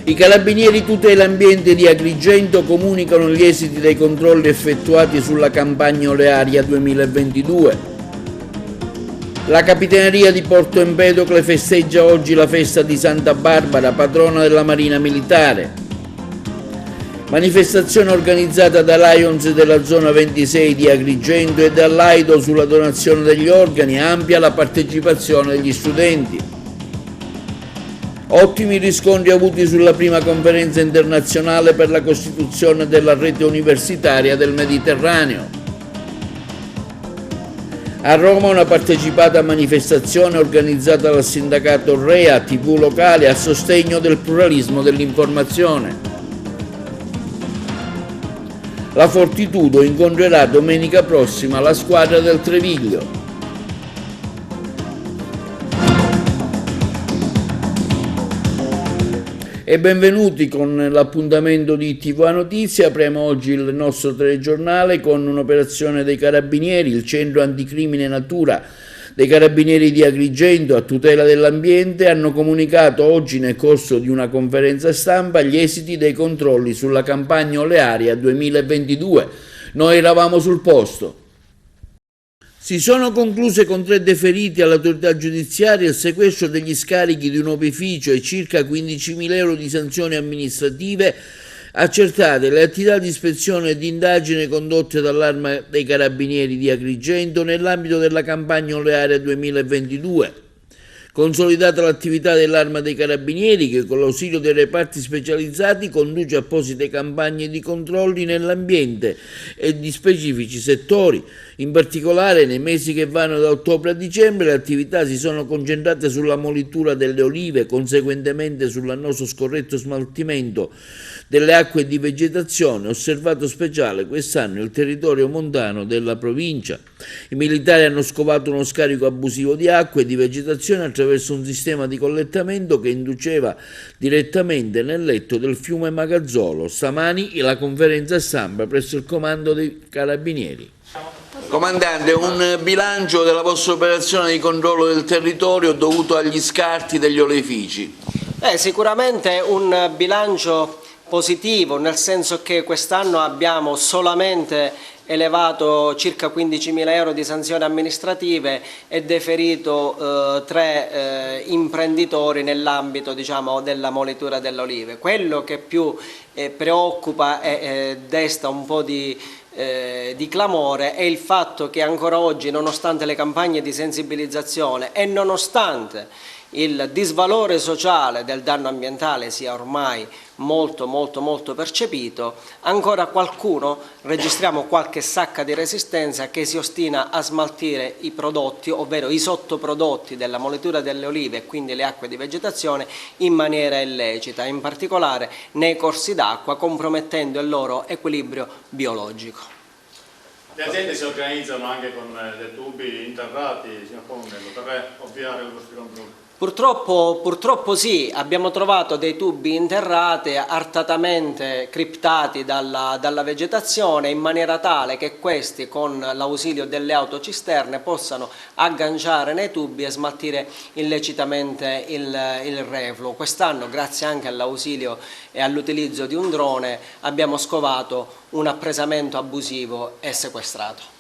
I Carabinieri Tutela Ambiente di Agrigento comunicano gli esiti dei controlli effettuati sulla campagna olearia 2022. La Capitaneria di Porto Empedocle festeggia oggi la festa di Santa Barbara, patrona della Marina Militare. Manifestazione organizzata da Lions della zona 26 di Agrigento e dall'AIDO sulla donazione degli organi, ampia la partecipazione degli studenti. Ottimi riscontri avuti sulla prima conferenza internazionale per la costituzione della rete universitaria del Mediterraneo. A Roma una partecipata manifestazione organizzata dal sindacato REA TV locale a sostegno del pluralismo dell'informazione. La Fortitudo incontrerà domenica prossima la squadra del Treviglio. E benvenuti con l'appuntamento di TV Notizie. Apriamo oggi il nostro telegiornale con un'operazione dei Carabinieri. Il Centro Anticrimine Natura dei Carabinieri di Agrigento a tutela dell'ambiente hanno comunicato oggi nel corso di una conferenza stampa gli esiti dei controlli sulla campagna olearia 2022. Noi eravamo sul posto. Si sono concluse con 3 deferiti all'autorità giudiziaria il sequestro degli scarichi di un opificio e circa 15.000 euro di sanzioni amministrative accertate le attività di ispezione e di indagine condotte dall'Arma dei Carabinieri di Agrigento nell'ambito della campagna olearia 2022. Consolidata l'attività dell'Arma dei Carabinieri che con l'ausilio dei reparti specializzati conduce apposite campagne di controlli nell'ambiente e di specifici settori. In particolare nei mesi che vanno da ottobre a dicembre le attività si sono concentrate sulla molitura delle olive, conseguentemente sull'annoso scorretto smaltimento delle acque di vegetazione, osservato speciale quest'anno il territorio montano della provincia. I militari hanno scovato uno scarico abusivo di acque e di vegetazione attraverso un sistema di collettamento che induceva direttamente nel letto del fiume Magazzolo. Stamani la conferenza stampa presso il comando dei Carabinieri. Comandante, un bilancio della vostra operazione di controllo del territorio dovuto agli scarti degli oleifici? Sicuramente un bilancio positivo, nel senso che quest'anno abbiamo solamente elevato circa 15.000 euro di sanzioni amministrative e deferito 3 imprenditori nell'ambito della molitura delle olive. Quello che più preoccupa e desta un po' di clamore è il fatto che ancora oggi, nonostante le campagne di sensibilizzazione e nonostante il disvalore sociale del danno ambientale sia ormai molto percepito, ancora qualcuno, registriamo qualche sacca di resistenza che si ostina a smaltire i prodotti, ovvero i sottoprodotti della molitura delle olive e quindi le acque di vegetazione in maniera illecita, in particolare nei corsi d'acqua, compromettendo il loro equilibrio biologico. Le aziende si organizzano anche con dei tubi interrati, signor Comunello, per ovviare ai vostri controlli? Purtroppo sì, abbiamo trovato dei tubi interrati artatamente criptati dalla vegetazione in maniera tale che questi con l'ausilio delle autocisterne possano agganciare nei tubi e smaltire illecitamente il refluo. Quest'anno, grazie anche all'ausilio e all'utilizzo di un drone, abbiamo scovato un appresamento abusivo e sequestrato.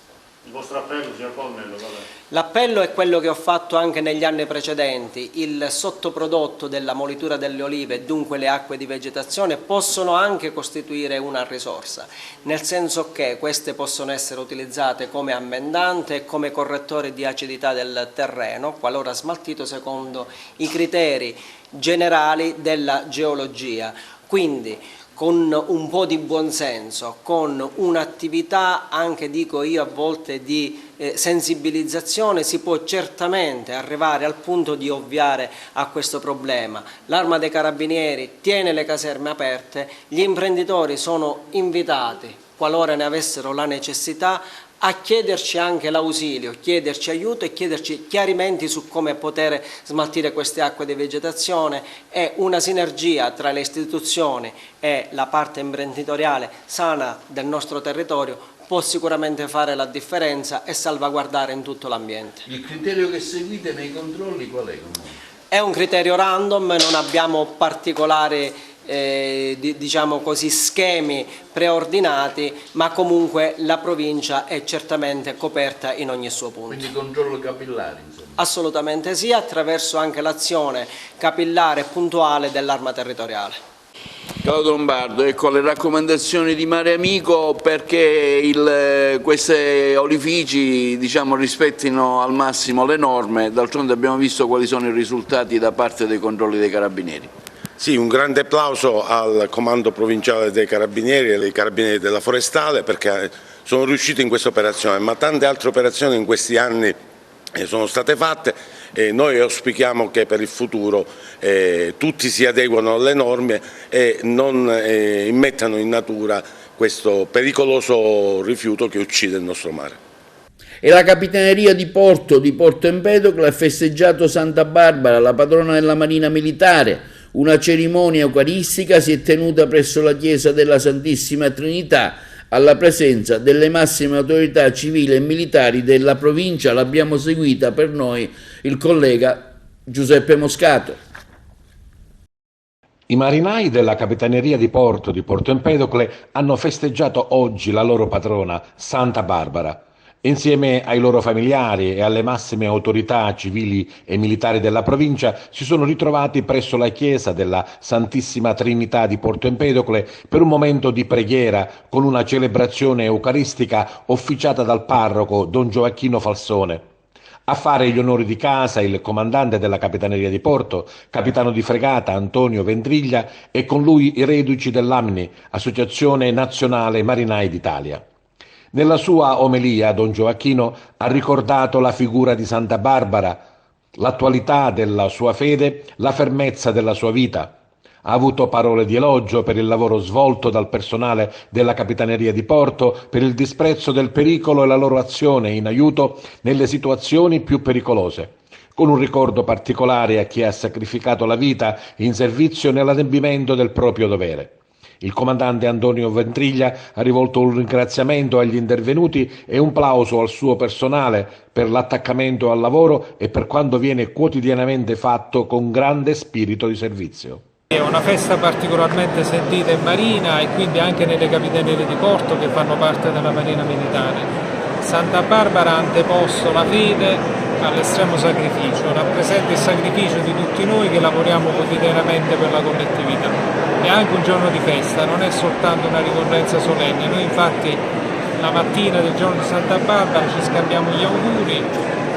Il vostro appello, signor Colmello, qual è? L'appello è quello che ho fatto anche negli anni precedenti. Il sottoprodotto della molitura delle olive, dunque le acque di vegetazione, possono anche costituire una risorsa, nel senso che queste possono essere utilizzate come ammendante e come correttore di acidità del terreno, qualora smaltito secondo i criteri generali della geologia. Quindi, con un po' di buonsenso, con un'attività anche, dico io, a volte di sensibilizzazione, si può certamente arrivare al punto di ovviare a questo problema. L'Arma dei Carabinieri tiene le caserme aperte, gli imprenditori sono invitati, qualora ne avessero la necessità, a chiederci anche l'ausilio, chiederci aiuto e chiederci chiarimenti su come poter smaltire queste acque di vegetazione. È una sinergia tra le istituzioni e la parte imprenditoriale sana del nostro territorio può sicuramente fare la differenza e salvaguardare in tutto l'ambiente. Il criterio che seguite nei controlli qual è? È un criterio random, non abbiamo particolari diciamo così, schemi preordinati, ma comunque la provincia è certamente coperta in ogni suo punto. Quindi controllo capillare, insomma. Assolutamente sì, attraverso anche l'azione capillare e puntuale dell'arma territoriale. Claudio Lombardo, ecco le raccomandazioni di Mare Amico perché questi olifici, diciamo, rispettino al massimo le norme. D'altronde abbiamo visto quali sono i risultati da parte dei controlli dei Carabinieri. Sì, un grande applauso al Comando Provinciale dei Carabinieri e ai Carabinieri della Forestale perché sono riusciti in questa operazione, ma tante altre operazioni in questi anni sono state fatte e noi auspichiamo che per il futuro tutti si adeguino alle norme e non immettano in natura questo pericoloso rifiuto che uccide il nostro mare. E la Capitaneria di Porto Empedocle ha festeggiato Santa Barbara, la patrona della Marina Militare. Una cerimonia eucaristica si è tenuta presso la chiesa della Santissima Trinità alla presenza delle massime autorità civili e militari della provincia. L'abbiamo seguita per noi il collega Giuseppe Moscato. I marinai della Capitaneria di Porto Empedocle hanno festeggiato oggi la loro patrona, Santa Barbara. Insieme ai loro familiari e alle massime autorità civili e militari della provincia si sono ritrovati presso la chiesa della Santissima Trinità di Porto Empedocle per un momento di preghiera con una celebrazione eucaristica officiata dal parroco Don Gioacchino Falsone. A fare gli onori di casa il comandante della Capitaneria di Porto, capitano di fregata Antonio Ventriglia, e con lui i reduci dell'AMNI, Associazione Nazionale Marinai d'Italia. Nella sua omelia Don Gioacchino ha ricordato la figura di Santa Barbara, l'attualità della sua fede, la fermezza della sua vita. Ha avuto parole di elogio per il lavoro svolto dal personale della Capitaneria di Porto, per il disprezzo del pericolo e la loro azione in aiuto nelle situazioni più pericolose, con un ricordo particolare a chi ha sacrificato la vita in servizio nell'adempimento del proprio dovere. Il comandante Antonio Ventriglia ha rivolto un ringraziamento agli intervenuti e un plauso al suo personale per l'attaccamento al lavoro e per quanto viene quotidianamente fatto con grande spirito di servizio. È una festa particolarmente sentita in Marina e quindi anche nelle capitanerie di porto che fanno parte della Marina Militare. Santa Barbara ha anteposto la fede all'estremo sacrificio, rappresenta il sacrificio di tutti noi che lavoriamo quotidianamente per la collettività. È anche un giorno di festa, non è soltanto una ricorrenza solenne. Noi infatti la mattina del giorno di Santa Barbara ci scambiamo gli auguri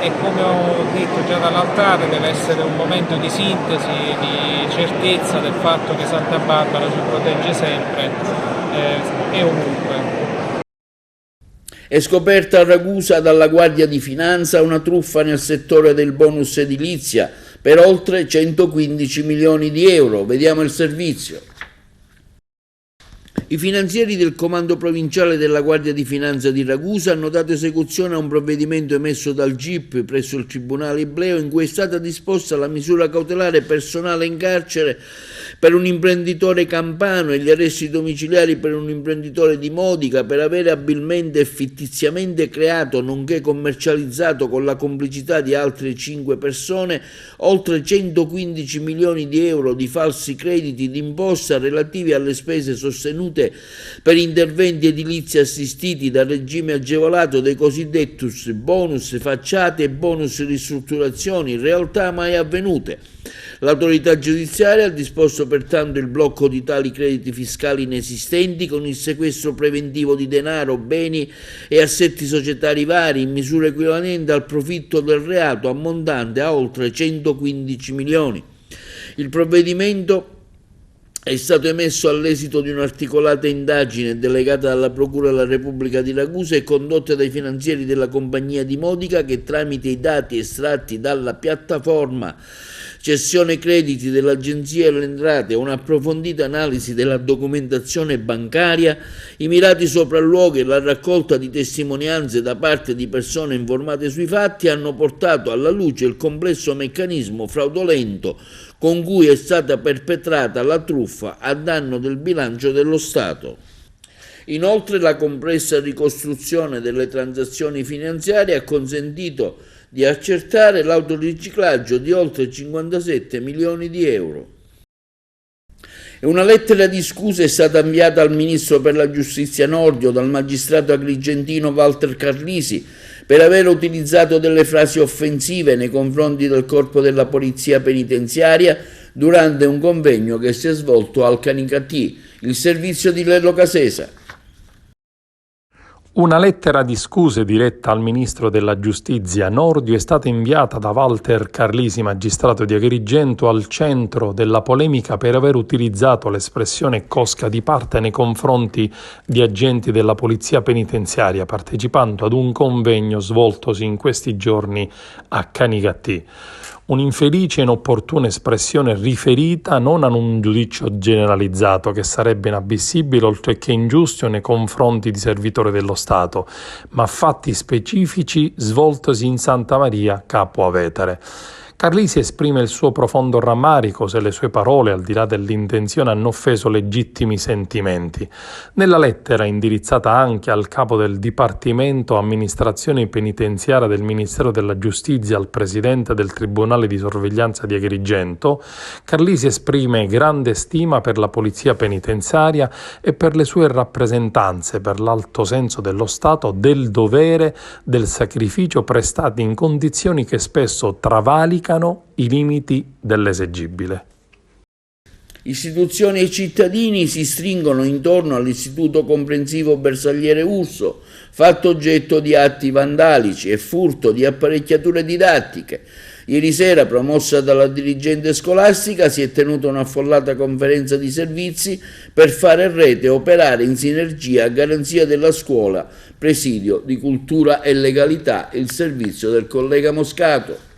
e, come ho detto già dall'altare, deve essere un momento di sintesi, di certezza del fatto che Santa Barbara ci protegge sempre e ovunque. È scoperta a Ragusa dalla Guardia di Finanza una truffa nel settore del bonus edilizia per oltre 115 milioni di euro. Vediamo il servizio. I finanzieri del Comando Provinciale della Guardia di Finanza di Ragusa hanno dato esecuzione a un provvedimento emesso dal GIP presso il Tribunale Ibleo in cui è stata disposta la misura cautelare personale in carcere per un imprenditore campano e gli arresti domiciliari per un imprenditore di Modica per avere abilmente e fittiziamente creato, nonché commercializzato con la complicità di altre 5 persone, oltre 115 milioni di euro di falsi crediti d'imposta relativi alle spese sostenute per interventi edilizi assistiti dal regime agevolato dei cosiddetti bonus facciate e bonus ristrutturazioni, in realtà mai avvenute. L'autorità giudiziaria ha disposto pertanto il blocco di tali crediti fiscali inesistenti con il sequestro preventivo di denaro, beni e assetti societari vari in misura equivalente al profitto del reato ammontante a oltre 115 milioni. Il provvedimento è stato emesso all'esito di un'articolata indagine delegata dalla Procura della Repubblica di Ragusa e condotta dai finanzieri della compagnia di Modica che, tramite i dati estratti dalla piattaforma cessione crediti dell'Agenzia delle Entrate e un'approfondita analisi della documentazione bancaria, i mirati sopralluoghi e la raccolta di testimonianze da parte di persone informate sui fatti hanno portato alla luce il complesso meccanismo fraudolento con cui è stata perpetrata la truffa a danno del bilancio dello Stato. Inoltre la complessa ricostruzione delle transazioni finanziarie ha consentito di accertare l'autoriciclaggio di oltre 57 milioni di euro. E una lettera di scuse è stata inviata al Ministro per la Giustizia Nordio dal magistrato agrigentino Walter Carlisi per aver utilizzato delle frasi offensive nei confronti del corpo della polizia penitenziaria durante un convegno che si è svolto al Canicattì, il servizio di Lello Casesa. Una lettera di scuse diretta al Ministro della Giustizia Nordio è stata inviata da Walter Carlisi, magistrato di Agrigento, al centro della polemica per aver utilizzato l'espressione cosca di parte nei confronti di agenti della polizia penitenziaria, partecipando ad un convegno svoltosi in questi giorni a Canicattì. Un'infelice e inopportuna espressione riferita non a un giudizio generalizzato che sarebbe inammissibile oltre che ingiusto nei confronti di servitori dello Stato, ma a fatti specifici svoltosi in Santa Maria Capua Vetere. Carlisi esprime il suo profondo rammarico se le sue parole, al di là dell'intenzione, hanno offeso legittimi sentimenti. Nella lettera, indirizzata anche al capo del Dipartimento Amministrazione Penitenziaria del Ministero della Giustizia, al presidente del Tribunale di Sorveglianza di Agrigento, Carlisi esprime grande stima per la Polizia Penitenziaria e per le sue rappresentanze, per l'alto senso dello Stato, del dovere, del sacrificio prestati in condizioni che spesso travalicano i limiti dell'esigibile. Istituzioni e cittadini si stringono intorno all'Istituto Comprensivo Bersagliere Urso, fatto oggetto di atti vandalici e furto di apparecchiature didattiche. Ieri sera, promossa dalla dirigente scolastica, si è tenuta un'affollata conferenza di servizi per fare rete e operare in sinergia a garanzia della scuola, presidio di cultura e legalità, il servizio del collega Moscato.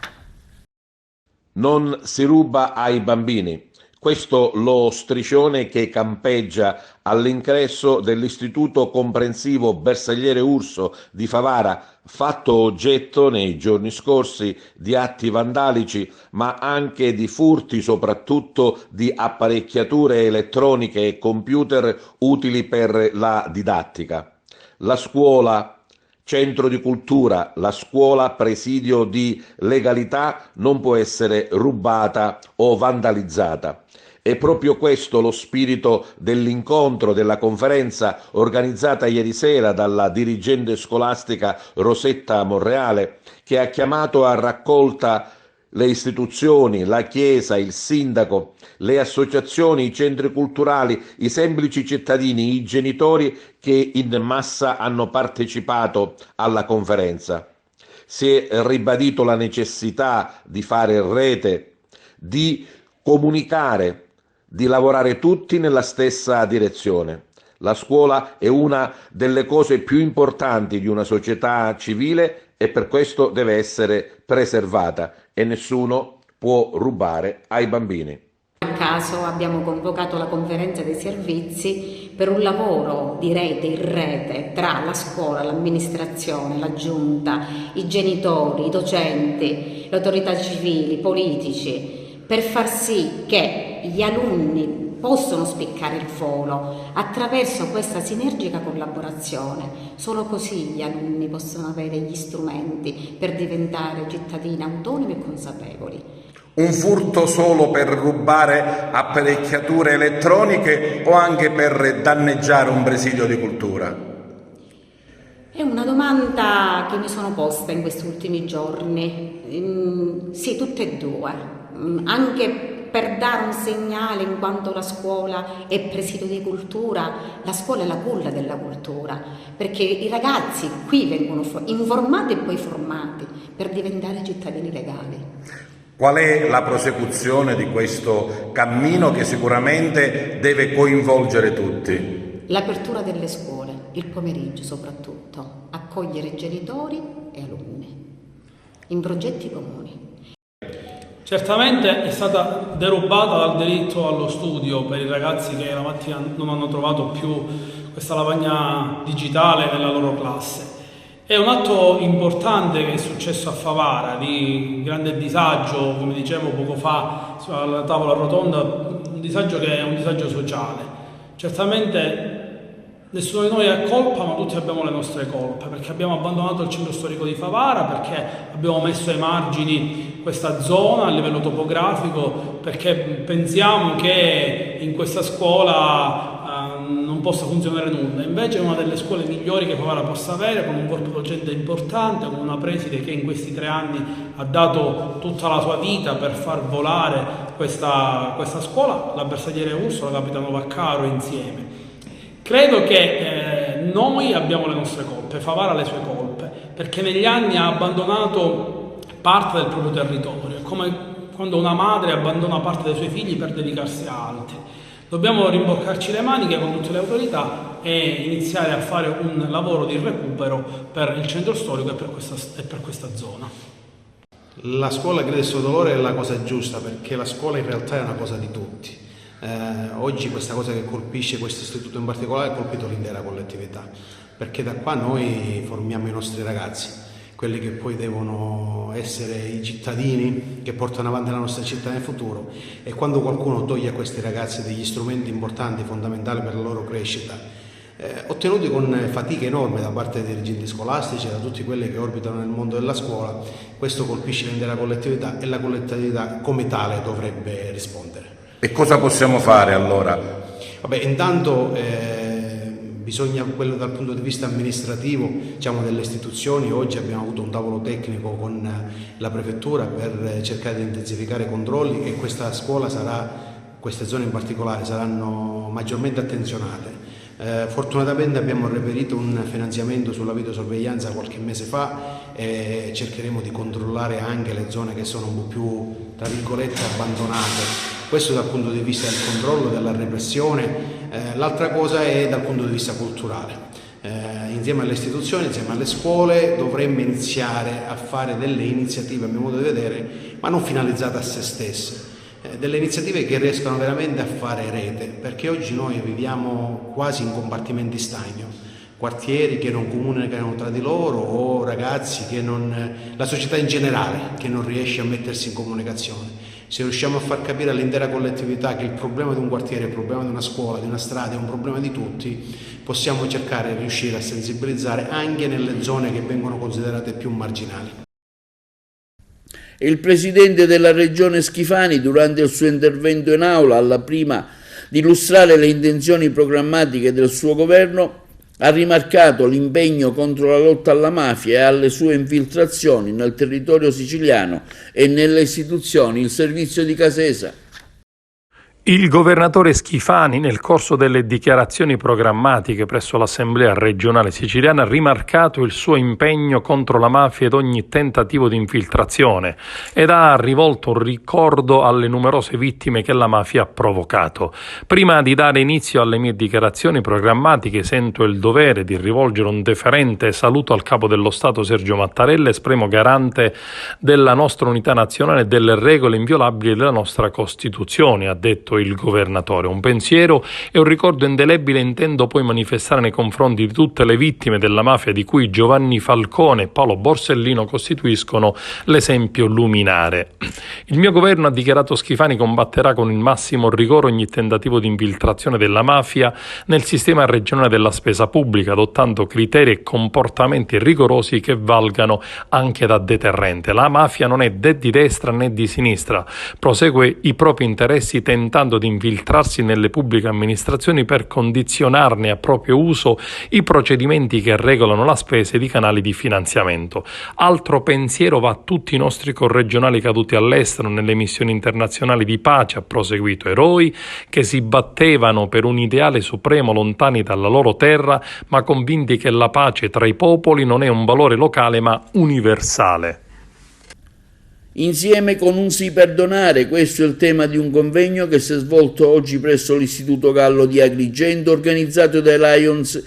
Non si ruba ai bambini. Questo lo striscione che campeggia all'ingresso dell'Istituto Comprensivo Bersagliere Urso di Favara, fatto oggetto nei giorni scorsi di atti vandalici, ma anche di furti, soprattutto di apparecchiature elettroniche e computer utili per la didattica. La scuola, centro di cultura, la scuola presidio di legalità non può essere rubata o vandalizzata. È proprio questo lo spirito dell'incontro, della conferenza organizzata ieri sera dalla dirigente scolastica Rosetta Monreale, che ha chiamato a raccolta le istituzioni, la Chiesa, il sindaco, le associazioni, i centri culturali, i semplici cittadini, i genitori che in massa hanno partecipato alla conferenza. Si è ribadito la necessità di fare rete, di comunicare, di lavorare tutti nella stessa direzione. La scuola è una delle cose più importanti di una società civile e per questo deve essere preservata e nessuno può rubare ai bambini. A caso abbiamo convocato la conferenza dei servizi per un lavoro di rete in rete tra la scuola, l'amministrazione, la giunta, i genitori, i docenti, le autorità civili, i politici, per far sì che gli alunni possono spiccare il volo attraverso questa sinergica collaborazione. Solo così gli alunni possono avere gli strumenti per diventare cittadini autonomi e consapevoli. Un furto solo per rubare apparecchiature elettroniche o anche per danneggiare un presidio di cultura? È una domanda che mi sono posta in questi ultimi giorni. Sì, tutte e due. Anche per dare un segnale, in quanto la scuola è presidio di cultura, la scuola è la culla della cultura, perché i ragazzi qui vengono informati e poi formati per diventare cittadini legali. Qual è la prosecuzione di questo cammino che sicuramente deve coinvolgere tutti? L'apertura delle scuole, il pomeriggio soprattutto, accogliere genitori e alunni in progetti comuni. Certamente è stata derubata dal diritto allo studio per i ragazzi che la mattina non hanno trovato più questa lavagna digitale nella loro classe. È un atto importante che è successo a Favara, di grande disagio, come dicevo poco fa alla tavola rotonda, un disagio che è un disagio sociale. Certamente nessuno di noi ha colpa, ma tutti abbiamo le nostre colpe, perché abbiamo abbandonato il centro storico di Favara, perché abbiamo messo ai margini questa zona a livello topografico, perché pensiamo che in questa scuola non possa funzionare nulla. Invece è una delle scuole migliori che Favara possa avere, con un corpo docente importante, con una preside che in questi 3 anni ha dato tutta la sua vita per far volare questa scuola, la bersagliere Urso, la capitano Vaccaro insieme. Credo che noi abbiamo le nostre colpe, Favara ha le sue colpe, perché negli anni ha abbandonato parte del proprio territorio, è come quando una madre abbandona parte dei suoi figli per dedicarsi a altri. Dobbiamo rimboccarci le maniche con tutte le autorità e iniziare a fare un lavoro di recupero per il centro storico e per questa zona. La scuola Grida del Dolore è la cosa giusta, perché la scuola in realtà è una cosa di tutti. Oggi questa cosa che colpisce questo istituto in particolare ha colpito l'intera collettività, perché da qua noi formiamo i nostri ragazzi, quelli che poi devono essere i cittadini che portano avanti la nostra città nel futuro, e quando qualcuno toglie a questi ragazzi degli strumenti importanti, fondamentali per la loro crescita, ottenuti con fatica enorme da parte dei dirigenti scolastici e da tutti quelli che orbitano nel mondo della scuola, questo colpisce l'intera collettività e la collettività come tale dovrebbe rispondere. E cosa possiamo fare allora? Vabbè, intanto bisogna, quello dal punto di vista amministrativo, diciamo, delle istituzioni. Oggi abbiamo avuto un tavolo tecnico con la prefettura per cercare di intensificare i controlli, e questa scuola queste zone in particolare saranno maggiormente attenzionate. Fortunatamente abbiamo reperito un finanziamento sulla videosorveglianza qualche mese fa e cercheremo di controllare anche le zone che sono un po' più, tra virgolette, abbandonate. Questo dal punto di vista del controllo, della repressione. L'altra cosa è dal punto di vista culturale. Insieme alle istituzioni, insieme alle scuole, dovremmo iniziare a fare delle iniziative, a mio modo di vedere, ma non finalizzate a se stesse. Delle iniziative che riescano veramente a fare rete, perché oggi noi viviamo quasi in compartimenti stagni, quartieri che non comunicano tra di loro, o ragazzi che la società in generale che non riesce a mettersi in comunicazione. Se riusciamo a far capire all'intera collettività che il problema di un quartiere, il problema di una scuola, di una strada è un problema di tutti, possiamo cercare di riuscire a sensibilizzare anche nelle zone che vengono considerate più marginali. Il presidente della regione Schifani, durante il suo intervento in aula, alla prima di illustrare le intenzioni programmatiche del suo governo, ha rimarcato l'impegno contro la lotta alla mafia e alle sue infiltrazioni nel territorio siciliano e nelle istituzioni, il servizio di Casesa. Il governatore Schifani, nel corso delle dichiarazioni programmatiche presso l'Assemblea regionale siciliana, ha rimarcato il suo impegno contro la mafia ed ogni tentativo di infiltrazione ed ha rivolto un ricordo alle numerose vittime che la mafia ha provocato. Prima di dare inizio alle mie dichiarazioni programmatiche, sento il dovere di rivolgere un deferente saluto al Capo dello Stato Sergio Mattarella, espremo garante della nostra unità nazionale e delle regole inviolabili della nostra Costituzione, ha detto il governatore. Un pensiero e un ricordo indelebile intendo poi manifestare nei confronti di tutte le vittime della mafia, di cui Giovanni Falcone e Paolo Borsellino costituiscono l'esempio luminare. Il mio governo, ha dichiarato Schifani, combatterà con il massimo rigore ogni tentativo di infiltrazione della mafia nel sistema regionale della spesa pubblica, adottando criteri e comportamenti rigorosi che valgano anche da deterrente. La mafia non è né di destra né di sinistra, prosegue i propri interessi tentando di infiltrarsi nelle pubbliche amministrazioni per condizionarne a proprio uso i procedimenti che regolano la spesa ed i canali di finanziamento. Altro pensiero va a tutti i nostri corregionali caduti all'estero nelle missioni internazionali di pace, ha proseguito, eroi che si battevano per un ideale supremo lontani dalla loro terra, ma convinti che la pace tra i popoli non è un valore locale ma universale. Insieme con un sì perdonare, questo è il tema di un convegno che si è svolto oggi presso l'Istituto Gallo di Agrigento, organizzato dai Lions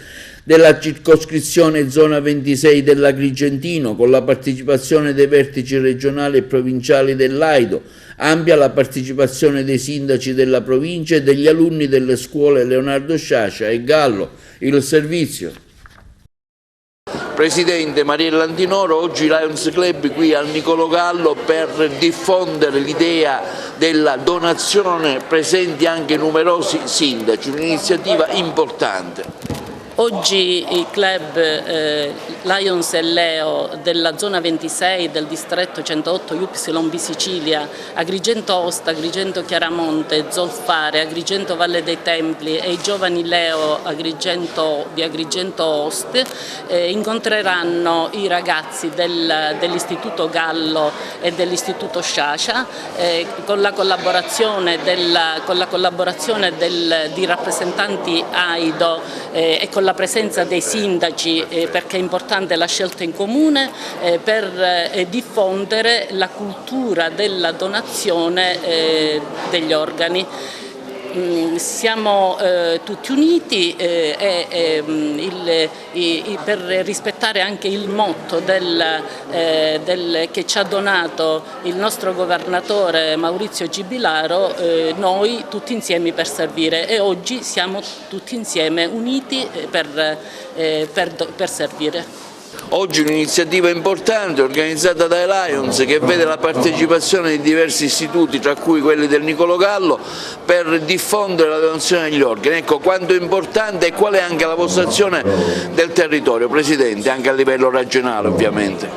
della circoscrizione zona 26 dell'Agrigentino, con la partecipazione dei vertici regionali e provinciali dell'Aido, ampia la partecipazione dei sindaci della provincia e degli alunni delle scuole Leonardo Sciascia e Gallo, il servizio. Presidente Mariella Antinoro, oggi Lions Club qui al Niccolò Gallo per diffondere l'idea della donazione, presenti anche numerosi sindaci, un'iniziativa importante. Oggi il club Lions e Leo della zona 26 del distretto 108 YB Sicilia, Agrigento Osta, Agrigento Chiaramonte, Zolfare, Agrigento Valle dei Templi e i giovani Leo di Agrigento Ost incontreranno i ragazzi dell'Istituto Gallo e dell'Istituto Sciascia con la collaborazione di rappresentanti AIDO e con la presenza dei sindaci, perché è importante la scelta in comune per diffondere la cultura della donazione degli organi. Siamo tutti uniti per rispettare anche il motto che ci ha donato il nostro governatore Maurizio Gibilaro, noi tutti insieme per servire, e oggi siamo tutti insieme uniti per servire. Oggi un'iniziativa importante organizzata dai Lions che vede la partecipazione di diversi istituti, tra cui quelli del Niccolò Gallo, per diffondere la donazione degli organi. Ecco quanto è importante e qual è anche la vostra azione del territorio, Presidente, anche a livello regionale ovviamente.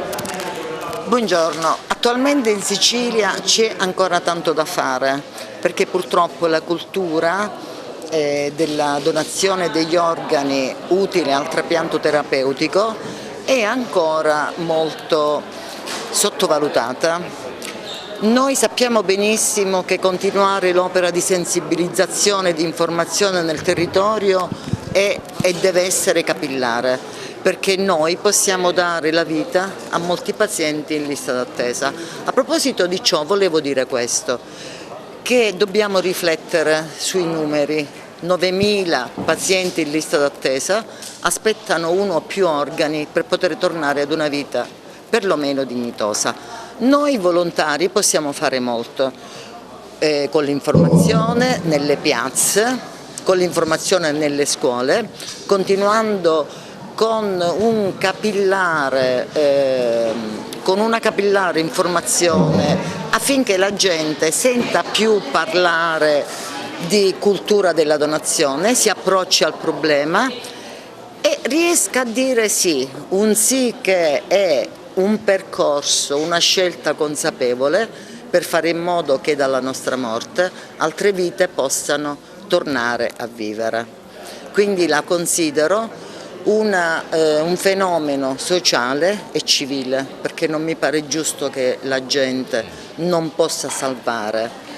Buongiorno, attualmente in Sicilia c'è ancora tanto da fare perché purtroppo la cultura della donazione degli organi utile al trapianto terapeutico è ancora molto sottovalutata. Noi sappiamo benissimo che continuare l'opera di sensibilizzazione e di informazione nel territorio è e deve essere capillare, perché noi possiamo dare la vita a molti pazienti in lista d'attesa. A proposito di ciò volevo dire questo, che dobbiamo riflettere sui numeri. 9.000 pazienti in lista d'attesa aspettano uno o più organi per poter tornare ad una vita perlomeno dignitosa. Noi volontari possiamo fare molto con l'informazione nelle piazze, con l'informazione nelle scuole, continuando con una capillare informazione affinché la gente senta più parlare di cultura della donazione, si approcci al problema e riesca a dire sì, un sì che è un percorso, una scelta consapevole per fare in modo che dalla nostra morte altre vite possano tornare a vivere. Quindi la considero un fenomeno sociale e civile, perché non mi pare giusto che la gente non possa salvare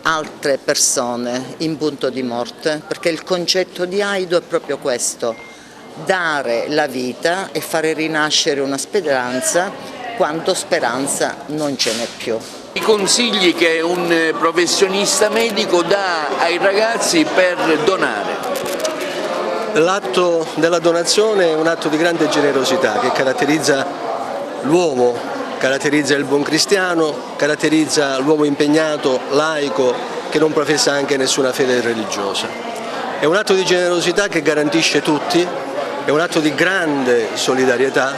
altre persone in punto di morte, perché il concetto di AIDO è proprio questo: dare la vita e fare rinascere una speranza quando speranza non ce n'è più. I consigli che un professionista medico dà ai ragazzi per donare. L'atto della donazione è un atto di grande generosità che caratterizza l'uomo, caratterizza il buon cristiano, caratterizza l'uomo impegnato, laico, che non professa anche nessuna fede religiosa. È un atto di generosità che garantisce tutti, è un atto di grande solidarietà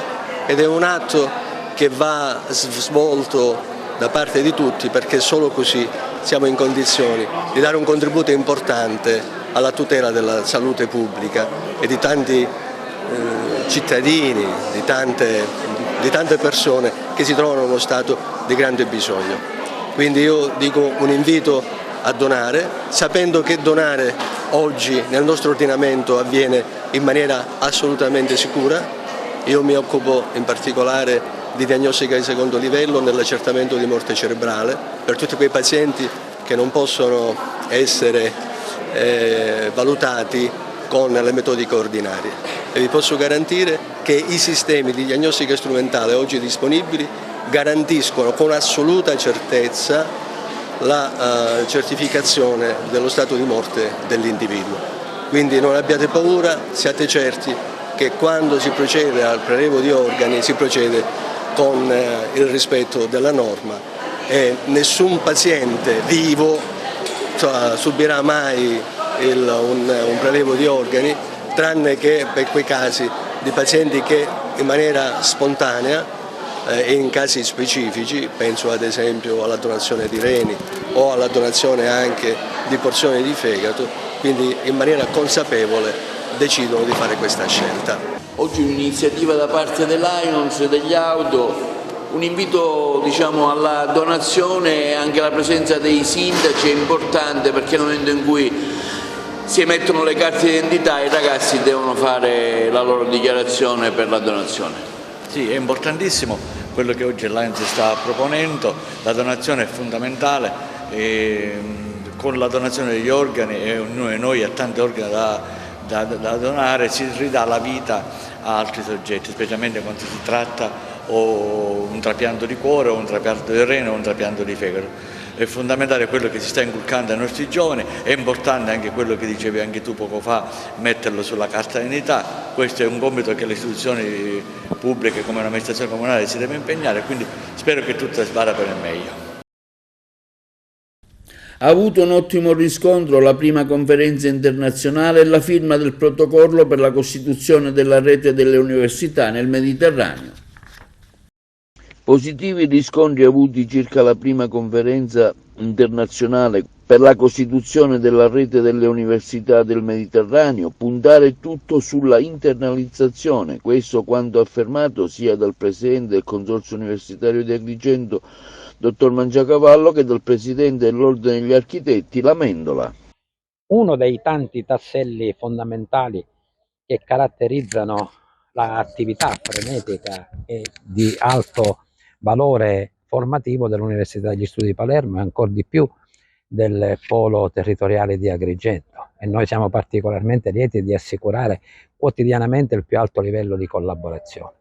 ed è un atto che va svolto da parte di tutti, perché solo così siamo in condizioni di dare un contributo importante alla tutela della salute pubblica e di tanti cittadini, di tante persone che si trovano in uno stato di grande bisogno. Quindi io dico un invito a donare, sapendo che donare oggi nel nostro ordinamento avviene in maniera assolutamente sicura. Io mi occupo in particolare di diagnostica di secondo livello nell'accertamento di morte cerebrale per tutti quei pazienti che non possono essere valutati con le metodiche ordinarie, e vi posso garantire che i sistemi di diagnostica strumentale oggi disponibili garantiscono con assoluta certezza la certificazione dello stato di morte dell'individuo. Quindi non abbiate paura, siate certi che quando si procede al prelievo di organi si procede con il rispetto della norma e nessun paziente vivo subirà mai un prelievo di organi, tranne che per quei casi di pazienti che in maniera spontanea e in casi specifici, penso ad esempio alla donazione di reni o alla donazione anche di porzioni di fegato, quindi in maniera consapevole decidono di fare questa scelta. Oggi un'iniziativa da parte dell'Ions, degli auto, un invito diciamo, alla donazione e anche la presenza dei sindaci è importante, perché nel momento in cui si emettono le carte d'identità i ragazzi devono fare la loro dichiarazione per la donazione. Sì, è importantissimo quello che oggi l'Ions sta proponendo, la donazione è fondamentale e con la donazione degli organi, e ognuno di noi ha tanti organi da donare, si ridà la vita a altri soggetti, specialmente quando si tratta o un trapianto di cuore, o un trapianto di rene, o un trapianto di fegato. È fondamentale quello che si sta inculcando ai nostri giovani, è importante anche quello che dicevi anche tu poco fa, metterlo sulla carta d'identità. Questo è un compito che le istituzioni pubbliche come l'amministrazione comunale si deve impegnare, quindi spero che tutto vada per il meglio. Ha avuto un ottimo riscontro la prima conferenza internazionale e la firma del protocollo per la costituzione della rete delle università nel Mediterraneo. Positivi riscontri avuti circa la prima conferenza internazionale per la costituzione della rete delle università del Mediterraneo, puntare tutto sulla internalizzazione, questo quanto affermato sia dal presidente del Consorzio Universitario di Agrigento, dottor Mangiacavallo, che dal presidente dell'Ordine degli Architetti, Lamendola. Uno dei tanti tasselli fondamentali che caratterizzano l'attività frenetica e di alto valore formativo dell'Università degli Studi di Palermo e ancora di più del Polo Territoriale di Agrigento, e noi siamo particolarmente lieti di assicurare quotidianamente il più alto livello di collaborazione.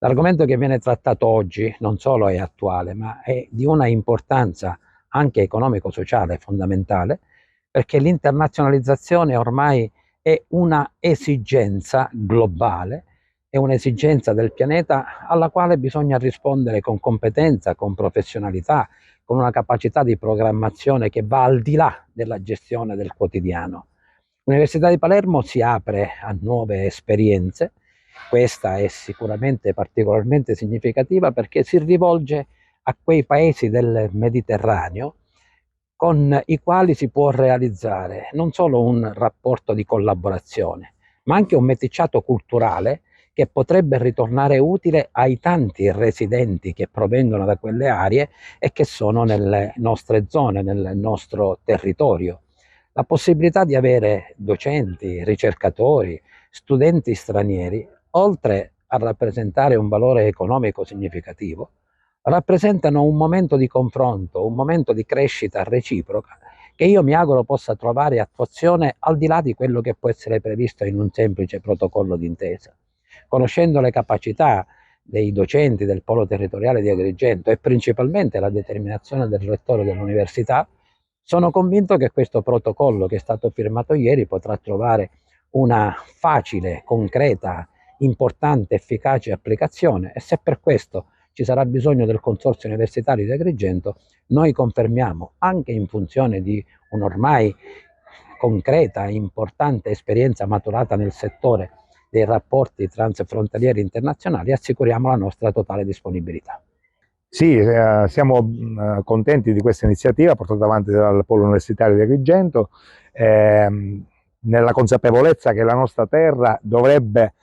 L'argomento che viene trattato oggi non solo è attuale, ma è di una importanza anche economico-sociale fondamentale, perché l'internazionalizzazione ormai è una esigenza globale, è un'esigenza del pianeta alla quale bisogna rispondere con competenza, con professionalità, con una capacità di programmazione che va al di là della gestione del quotidiano. L'Università di Palermo si apre a nuove esperienze, questa è sicuramente particolarmente significativa perché si rivolge a quei paesi del Mediterraneo con i quali si può realizzare non solo un rapporto di collaborazione, ma anche un meticciato culturale che potrebbe ritornare utile ai tanti residenti che provengono da quelle aree e che sono nelle nostre zone, nel nostro territorio. La possibilità di avere docenti, ricercatori, studenti stranieri, oltre a rappresentare un valore economico significativo, rappresentano un momento di confronto, un momento di crescita reciproca che io mi auguro possa trovare attuazione al di là di quello che può essere previsto in un semplice protocollo d'intesa. Conoscendo le capacità dei docenti del Polo Territoriale di Agrigento e principalmente la determinazione del rettore dell'università, sono convinto che questo protocollo che è stato firmato ieri potrà trovare una facile, concreta, importante, efficace applicazione, e se per questo ci sarà bisogno del Consorzio Universitario di Agrigento, noi confermiamo, anche in funzione di un'ormai concreta e importante esperienza maturata nel settore dei rapporti transfrontalieri internazionali, assicuriamo la nostra totale disponibilità. Sì, siamo contenti di questa iniziativa portata avanti dal Polo Universitario di Agrigento, nella consapevolezza che la nostra terra dovrebbe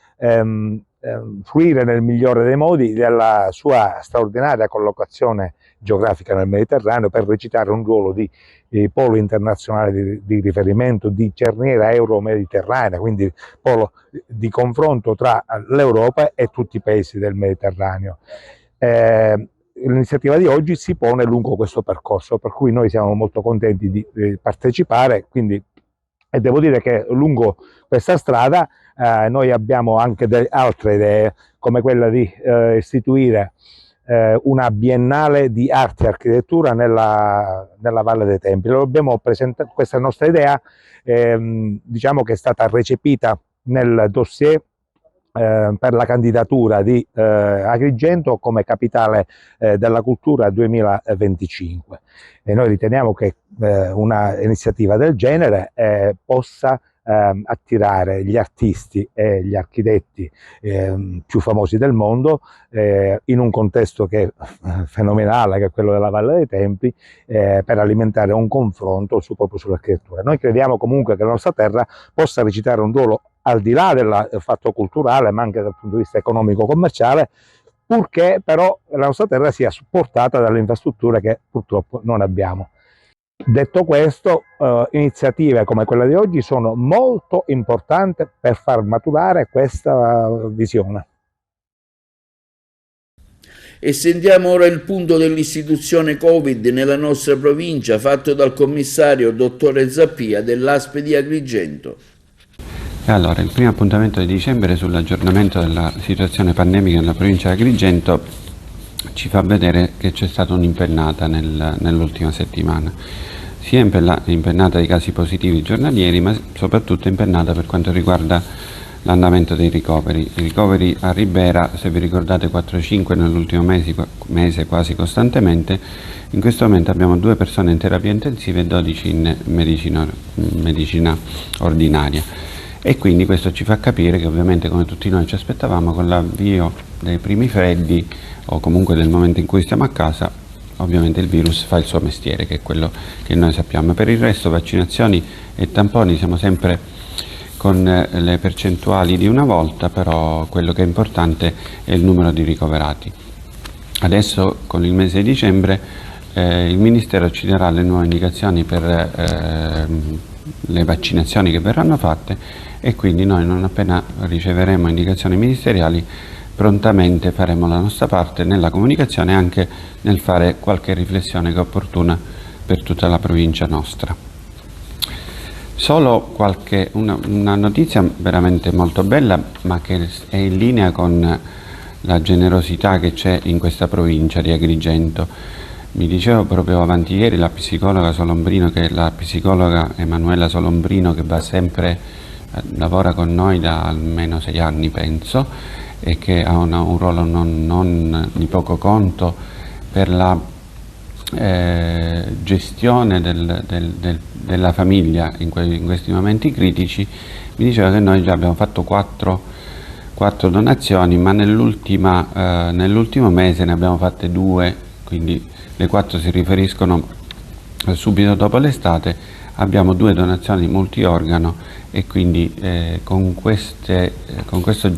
fruire nel migliore dei modi della sua straordinaria collocazione geografica nel Mediterraneo per recitare un ruolo di polo internazionale di riferimento, di cerniera euro-mediterranea, quindi polo di confronto tra l'Europa e tutti i paesi del Mediterraneo. L'iniziativa di oggi si pone lungo questo percorso, per cui noi siamo molto contenti di partecipare, e devo dire che lungo questa strada noi abbiamo anche altre idee, come quella di istituire una biennale di arte e architettura nella Valle dei Templi. Questa nostra idea diciamo che è stata recepita nel dossier per la candidatura di Agrigento come capitale della cultura 2025, e noi riteniamo che una iniziativa del genere possa attirare gli artisti e gli architetti più famosi del mondo in un contesto che è fenomenale, che è quello della Valle dei Templi, per alimentare un confronto proprio sull'architettura. Noi crediamo comunque che la nostra terra possa recitare un ruolo al di là del fatto culturale, ma anche dal punto di vista economico-commerciale, purché però la nostra terra sia supportata dalle infrastrutture che purtroppo non abbiamo. Detto questo, iniziative come quella di oggi sono molto importanti per far maturare questa visione. E sentiamo ora il punto dell'istituzione Covid nella nostra provincia, fatto dal commissario dottore Zappia dell'ASP di Agrigento. Allora, il primo appuntamento di dicembre è sull'aggiornamento della situazione pandemica nella provincia di Agrigento ci fa vedere che c'è stata un'impennata nell'ultima settimana, sia impennata di casi positivi giornalieri, ma soprattutto impennata per quanto riguarda l'andamento dei ricoveri. I ricoveri a Ribera, se vi ricordate, 4-5 nell'ultimo mese quasi costantemente. In questo momento abbiamo 2 persone in terapia intensiva e 12 in medicina ordinaria. E quindi questo ci fa capire che ovviamente, come tutti noi ci aspettavamo, con l'avvio dei primi freddi o comunque del momento in cui stiamo a casa, ovviamente il virus fa il suo mestiere, che è quello che noi sappiamo. Per il resto, vaccinazioni e tamponi siamo sempre con le percentuali di una volta, però quello che è importante è il numero di ricoverati. Adesso, con il mese di dicembre, il Ministero ci darà le nuove indicazioni per le vaccinazioni che verranno fatte, e quindi noi, non appena riceveremo indicazioni ministeriali, prontamente faremo la nostra parte nella comunicazione e anche nel fare qualche riflessione che è opportuna per tutta la provincia nostra. Solo una notizia veramente molto bella, ma che è in linea con la generosità che c'è in questa provincia di Agrigento. Mi diceva proprio avanti ieri la psicologa Emanuela Solombrino, che va sempre, lavora con noi da almeno 6 anni penso, e che ha un ruolo non di poco conto per la gestione della famiglia in questi momenti critici. Mi diceva che noi già abbiamo fatto 4 donazioni, ma nell'ultimo mese ne abbiamo fatte 2, quindi le 4 si riferiscono subito dopo l'estate. Abbiamo 2 donazioni multiorgano e quindi con questo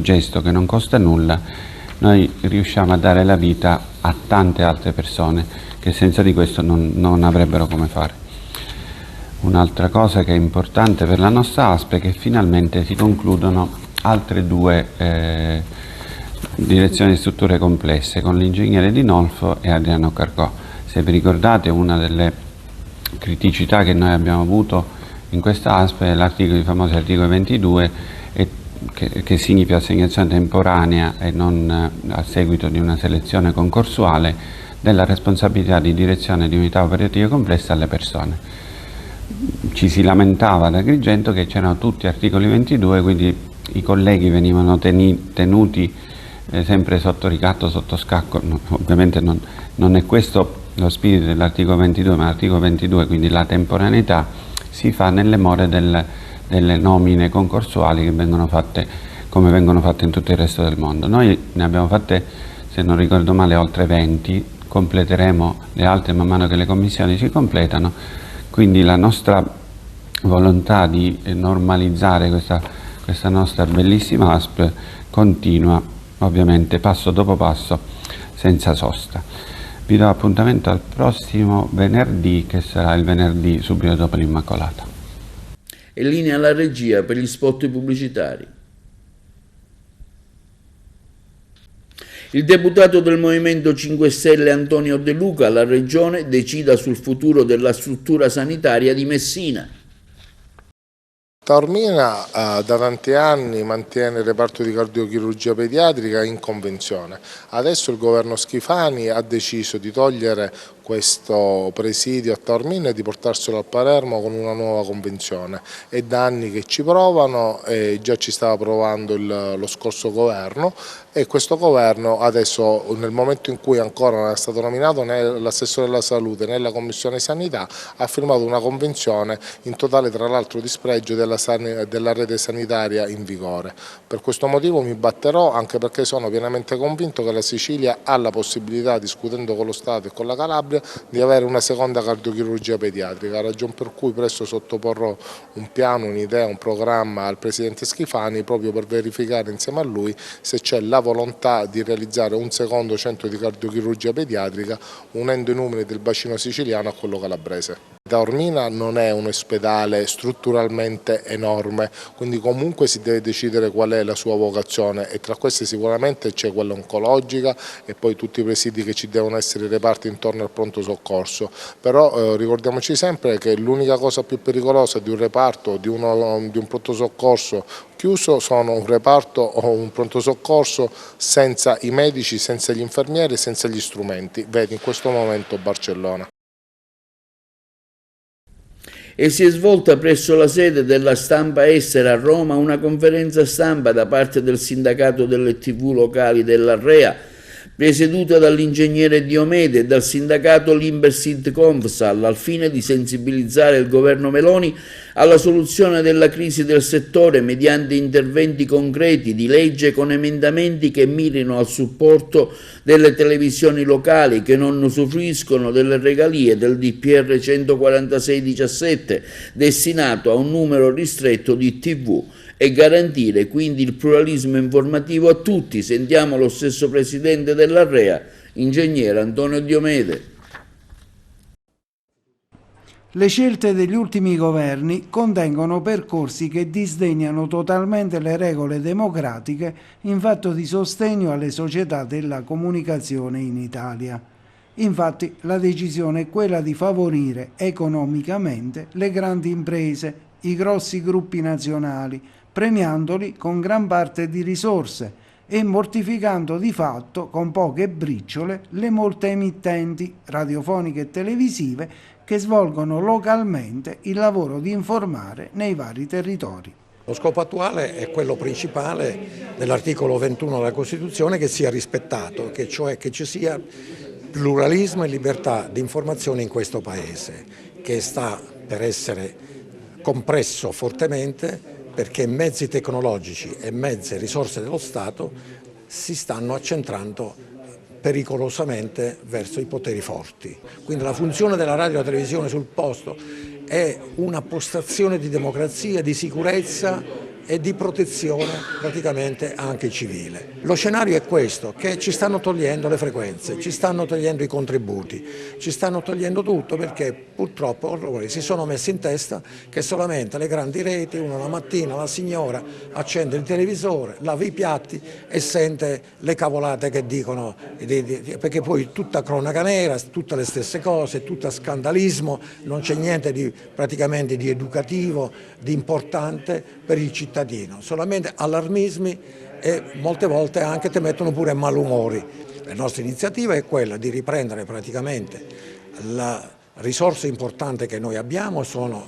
gesto che non costa nulla, noi riusciamo a dare la vita a tante altre persone che senza di questo non avrebbero come fare. Un'altra cosa che è importante per la nostra ASP è che finalmente si concludono altre 2 direzioni di strutture complesse con l'ingegnere Dinolfo e Adriano Cargò. Se vi ricordate, una delle criticità che noi abbiamo avuto in questa ASP è il famoso articolo 22, che significa assegnazione temporanea e non a seguito di una selezione concorsuale della responsabilità di direzione di unità operative complesse alle persone. Ci si lamentava ad Agrigento che c'erano tutti articoli 22, quindi i colleghi venivano tenuti sempre sotto ricatto, sotto scacco. Ovviamente non è questo lo spirito dell'articolo 22, ma l'articolo 22, quindi la temporaneità, si fa nelle more delle nomine concorsuali che vengono fatte come vengono fatte in tutto il resto del mondo. Noi ne abbiamo fatte, se non ricordo male, oltre 20, completeremo le altre man mano che le commissioni si completano, quindi la nostra volontà di normalizzare questa nostra bellissima ASP continua, ovviamente passo dopo passo, senza sosta. Vi do appuntamento al prossimo venerdì, che sarà il venerdì subito dopo l'Immacolata. E linea alla regia per gli spot pubblicitari. Il deputato del Movimento 5 Stelle Antonio De Luca alla Regione decida sul futuro della struttura sanitaria di Messina. Taormina da tanti anni mantiene il reparto di cardiochirurgia pediatrica in convenzione. Adesso il governo Schifani ha deciso di togliere questo presidio a Taormina e di portarselo a Palermo con una nuova convenzione. È da anni che ci provano, già ci stava provando lo scorso governo, e questo governo adesso, nel momento in cui ancora non è stato nominato né l'assessore della salute né la commissione sanità, ha firmato una convenzione in totale, tra l'altro, dispregio della rete sanitaria in vigore. Per questo motivo mi batterò, anche perché sono pienamente convinto che la Sicilia ha la possibilità, discutendo con lo Stato e con la Calabria, Calabria di avere una seconda cardiochirurgia pediatrica, ragion per cui presto sottoporrò un piano, un'idea, un programma al Presidente Schifani proprio per verificare insieme a lui se c'è la volontà di realizzare un secondo centro di cardiochirurgia pediatrica unendo i numeri del bacino siciliano a quello calabrese. Taormina non è un ospedale strutturalmente enorme, quindi comunque si deve decidere qual è la sua vocazione e tra queste sicuramente c'è quella oncologica e poi tutti i presidi che ci devono essere, i reparti intorno al pronto soccorso, però ricordiamoci sempre che l'unica cosa più pericolosa di un reparto, di un pronto soccorso chiuso sono un reparto o un pronto soccorso senza i medici, senza gli infermieri, senza gli strumenti. Vedi in questo momento Barcellona. E si è svolta presso la sede della Stampa Estera a Roma una conferenza stampa da parte del sindacato delle TV locali dell'Arrea, presieduta dall'ingegnere Diomede e dal sindacato Limbersid Confsal, al fine di sensibilizzare il governo Meloni alla soluzione della crisi del settore mediante interventi concreti di legge con emendamenti che mirino al supporto delle televisioni locali che non usufruiscono delle regalie del DPR 146/17 destinato a un numero ristretto di TV e garantire quindi il pluralismo informativo a tutti. Sentiamo lo stesso presidente dell'Arrea, ingegnere Antonio Diomede. Le scelte degli ultimi governi contengono percorsi che disdegnano totalmente le regole democratiche in fatto di sostegno alle società della comunicazione in Italia. Infatti la decisione è quella di favorire economicamente le grandi imprese, i grossi gruppi nazionali, premiandoli con gran parte di risorse e mortificando di fatto con poche briciole le molte emittenti radiofoniche e televisive che svolgono localmente il lavoro di informare nei vari territori. Lo scopo attuale è quello principale dell'articolo 21 della Costituzione, che sia rispettato, che cioè che ci sia pluralismo e libertà di informazione in questo Paese, che sta per essere compresso fortemente perché mezzi tecnologici e mezze risorse dello Stato si stanno accentrando pericolosamente verso i poteri forti. Quindi la funzione della radio e della televisione sul posto è una postazione di democrazia, di sicurezza e di protezione praticamente anche civile. Lo scenario è questo, che ci stanno togliendo le frequenze, ci stanno togliendo i contributi, ci stanno togliendo tutto perché purtroppo si sono messi in testa che solamente le grandi reti, uno la mattina, la signora accende il televisore, lava i piatti e sente le cavolate che dicono, perché poi tutta cronaca nera, tutte le stesse cose, tutto scandalismo, non c'è niente di praticamente di educativo, di importante per il cittadino, solamente allarmismi e molte volte anche ti mettono pure malumori. La nostra iniziativa è quella di riprendere praticamente la risorsa importante che noi abbiamo, sono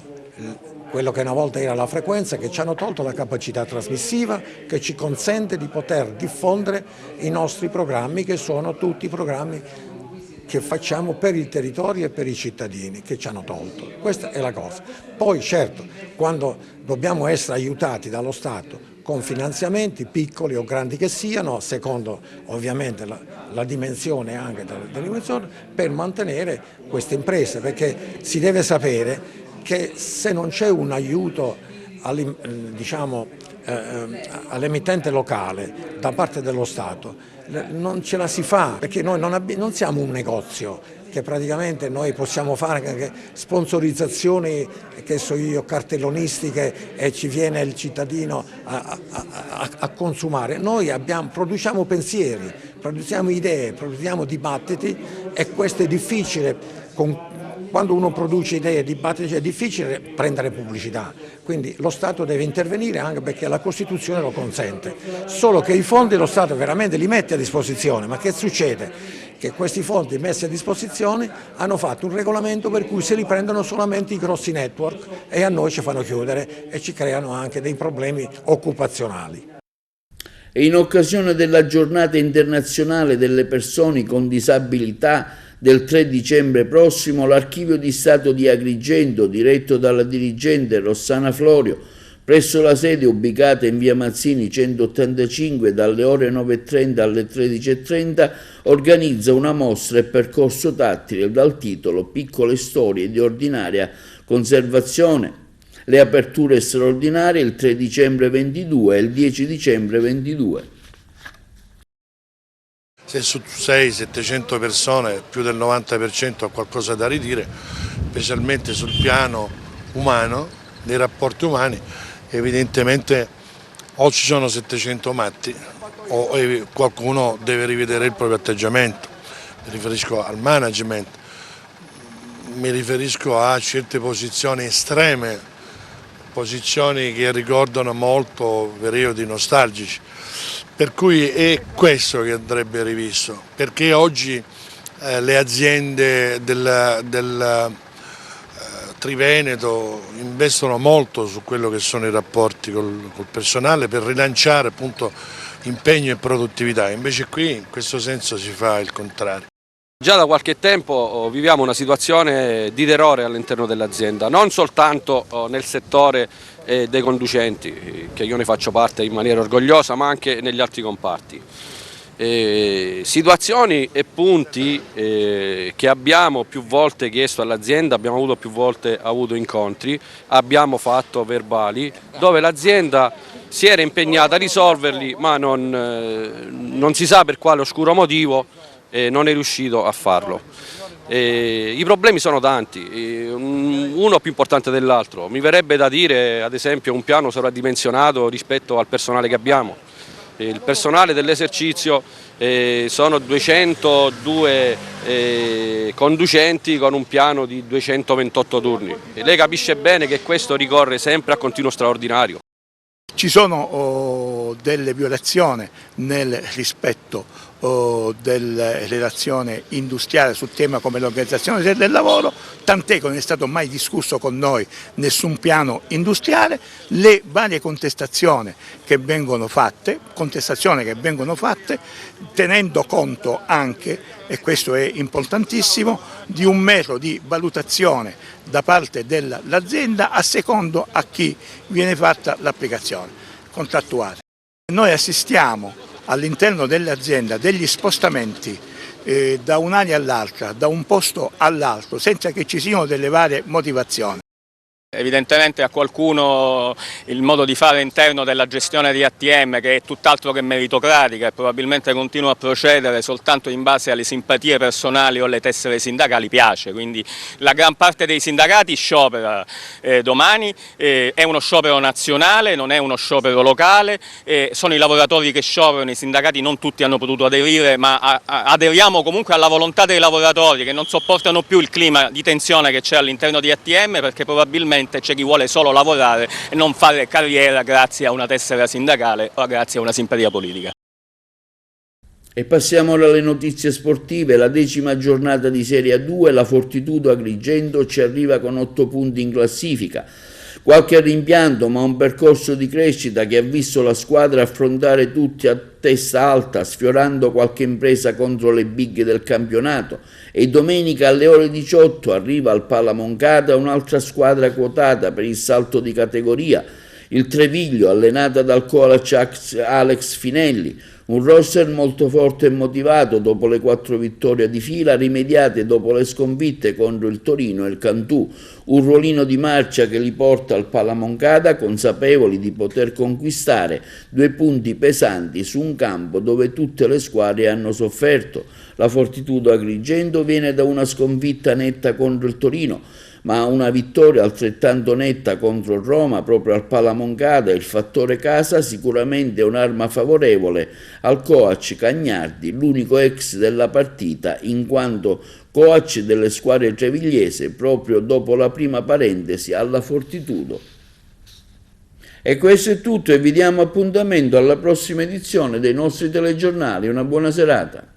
quello che una volta era la frequenza, che ci hanno tolto la capacità trasmissiva, che ci consente di poter diffondere i nostri programmi, che sono tutti programmi che facciamo per il territorio e per i cittadini, che ci hanno tolto. Questa è la cosa. Poi certo, quando dobbiamo essere aiutati dallo Stato con finanziamenti piccoli o grandi che siano, secondo ovviamente la dimensione anche dell'inversione, per mantenere queste imprese, perché si deve sapere che se non c'è un aiuto all'emittente locale da parte dello Stato, non ce la si fa, perché noi non siamo un negozio che praticamente noi possiamo fare anche sponsorizzazioni, che so io, cartellonistiche e ci viene il cittadino a consumare. Noi produciamo pensieri, produciamo idee, produciamo dibattiti e questo è difficile. Quando uno produce idee e dibattiti è difficile prendere pubblicità, quindi lo Stato deve intervenire anche perché la Costituzione lo consente, solo che i fondi lo Stato veramente li mette a disposizione, ma che succede? Che questi fondi messi a disposizione hanno fatto un regolamento per cui se li prendono solamente i grossi network e a noi ci fanno chiudere e ci creano anche dei problemi occupazionali. E in occasione della giornata internazionale delle persone con disabilità del 3 dicembre prossimo, l'Archivio di Stato di Agrigento, diretto dalla dirigente Rossana Florio, presso la sede ubicata in via Mazzini 185 dalle ore 9:30 alle 13:30 organizza una mostra e percorso tattile dal titolo Piccole storie di ordinaria conservazione. Le aperture straordinarie il 3 dicembre 22 e il 10 dicembre 22. Se su 600-700 persone più del 90% ha qualcosa da ridire, specialmente sul piano umano, dei rapporti umani, evidentemente o ci sono 700 matti o qualcuno deve rivedere il proprio atteggiamento. Mi riferisco al management, mi riferisco a certe posizioni estreme, posizioni che ricordano molto periodi nostalgici. Per cui è questo che andrebbe rivisto, perché oggi le aziende del Triveneto investono molto su quello che sono i rapporti col personale per rilanciare appunto impegno e produttività, invece qui in questo senso si fa il contrario. Già da qualche tempo viviamo una situazione di terrore all'interno dell'azienda, non soltanto nel settore dei conducenti, che io ne faccio parte in maniera orgogliosa, ma anche negli altri comparti. Situazioni e punti che abbiamo più volte chiesto all'azienda, abbiamo avuto più volte incontri, abbiamo fatto verbali, dove l'azienda si era impegnata a risolverli, ma non si sa per quale oscuro motivo non è riuscito a farlo. I problemi sono tanti, uno più importante dell'altro. Mi verrebbe da dire, ad esempio, un piano sovradimensionato rispetto al personale che abbiamo. Il personale dell'esercizio sono 202 conducenti con un piano di 228 turni. E lei capisce bene che questo ricorre sempre a continuo straordinario. Ci sono delle violazioni nel rispetto della relazione industriale sul tema come l'organizzazione del lavoro, tant'è che non è stato mai discusso con noi nessun piano industriale, le varie contestazioni che vengono fatte tenendo conto anche, e questo è importantissimo, di un metodo di valutazione da parte dell'azienda a secondo a chi viene fatta l'applicazione contrattuale. Noi assistiamo all'interno dell'azienda degli spostamenti da un'area all'altra, da un posto all'altro, senza che ci siano delle varie motivazioni. Evidentemente a qualcuno il modo di fare interno della gestione di ATM, che è tutt'altro che meritocratica e probabilmente continua a procedere soltanto in base alle simpatie personali o alle tessere sindacali, piace. Quindi la gran parte dei sindacati sciopera domani, è uno sciopero nazionale, non è uno sciopero locale, sono i lavoratori che scioperano, i sindacati non tutti hanno potuto aderire, ma aderiamo comunque alla volontà dei lavoratori che non sopportano più il clima di tensione che c'è all'interno di ATM, perché probabilmente c'è chi vuole solo lavorare e non fare carriera grazie a una tessera sindacale o grazie a una simpatia politica. E passiamo ora alle notizie sportive. La 10ª giornata di Serie A2, la Fortitudo Agrigento ci arriva con 8 punti in classifica. Qualche rimpianto, ma un percorso di crescita che ha visto la squadra affrontare tutti a testa alta, sfiorando qualche impresa contro le big del campionato. E domenica alle ore 18 arriva al Pala Moncada un'altra squadra quotata per il salto di categoria, il Treviglio, allenata dal coach Alex Finelli. Un roster molto forte e motivato dopo le 4 vittorie di fila rimediate dopo le sconfitte contro il Torino e il Cantù, un ruolino di marcia che li porta al Pala Moncada consapevoli di poter conquistare 2 punti pesanti su un campo dove tutte le squadre hanno sofferto. La Fortitudo Agrigento viene da una sconfitta netta contro il Torino, ma una vittoria altrettanto netta contro il Roma proprio al Pala Moncada. Il fattore casa sicuramente è un'arma favorevole al coach Cagnardi, l'unico ex della partita in quanto coach delle squadre trevigliese proprio dopo la prima parentesi alla Fortitudo. E questo è tutto e vi diamo appuntamento alla prossima edizione dei nostri telegiornali. Una buona serata.